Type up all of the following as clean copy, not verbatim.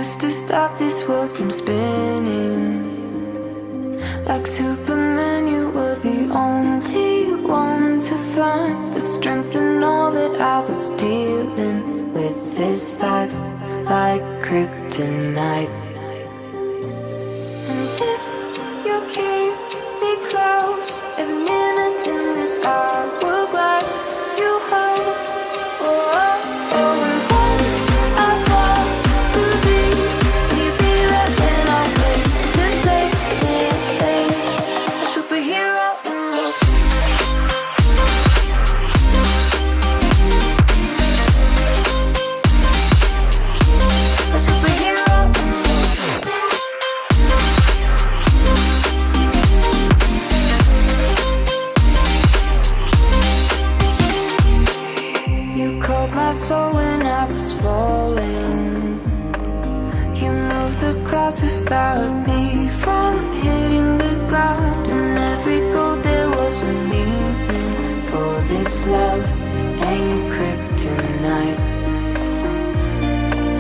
used to stop this world from spinning. Like Superman, you were the only one to find the strength in all that I was dealing with this life, like kryptonite. And if you keep me close, every minute in this hourglass you hold. Oh, oh, oh, and when I fall to thee, you be there when I wait to save me, a superhero in your sleep. A superhero in your sleep. You called my soul when I was falling. You moved the clouds to stop me from hitting the ground. And every goal there was a meaning. For this love ain't kryptonite.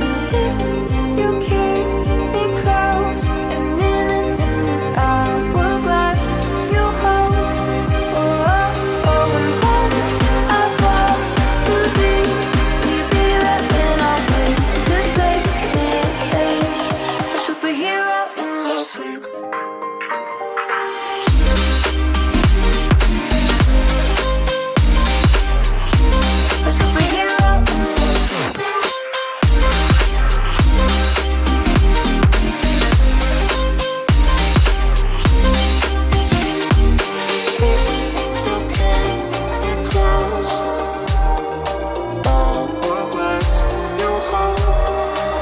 And if you keep me close, every minute in this hourglass you hold. Oh, oh, oh, and when I fall to thee, you be there when I wait to save me, a superhero in your sleep. A superhero in your sleep.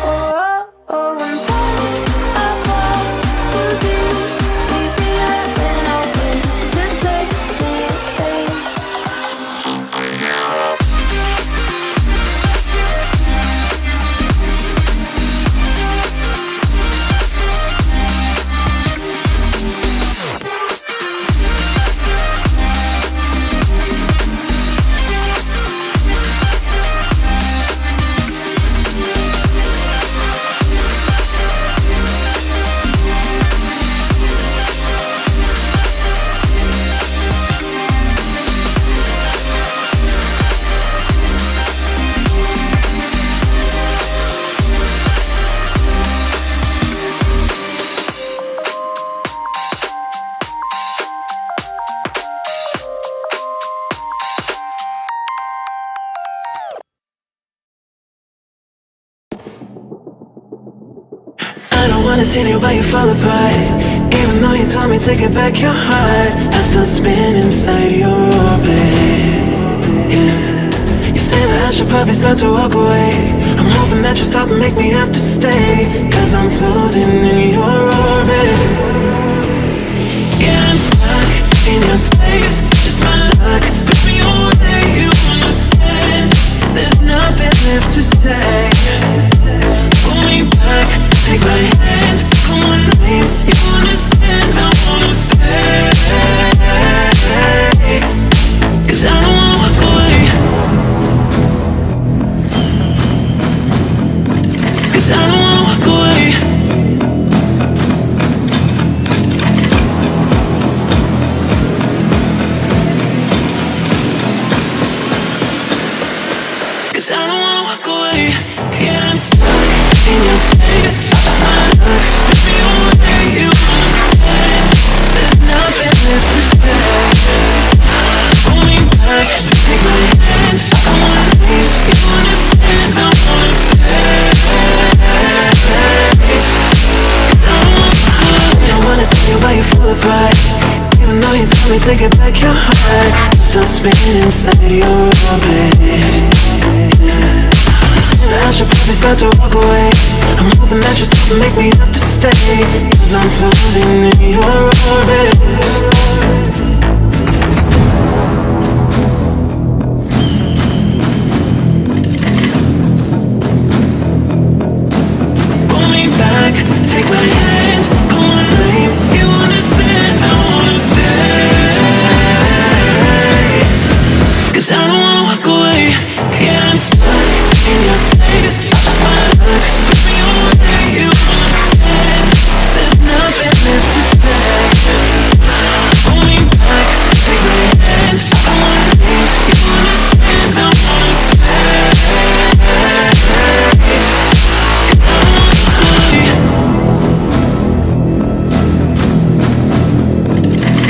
Oh, oh, and when I fall to thee, you be there when I wait to save me, I don't wanna see you while you fall apart. Even though you told me to get back your heart, I still spin inside your orbit. Yeah. You say that I should probably start to walk away. I'm hoping that you stop and make me have to stay, cause I'm floating in your orbit. Yeah, I'm stuck in your space. It's my luck, push me away, you understand. There's nothing left to say. Pull me back, take my hand, call my name, you understand, I wanna stay. Cause I don't wanna walk away. Cause I don't wanna walk away. Cause I don't wanna walk away. Yeah, I'm stuck in your space. It's my luck, push me away, you understand. There's nothing left to say. Pull me back, take my hand, come on, please, you understand, I wanna stay. Cause I don't wanna walk away. I wanna see you while you fall apart. Even though you told me to get back your heart, still spinning inside your orbit. I should probably start to walk away. I'm hoping that you stop and make me have to stay, cause I'm floating in your orbit. Pull me back, take my hand, call my name, you understand, I wanna stay. Cause I don't wanna walk away. Yeah, I'm stuck in your space. It's my luck, push me away,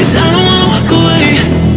'cause I don't wanna walk away.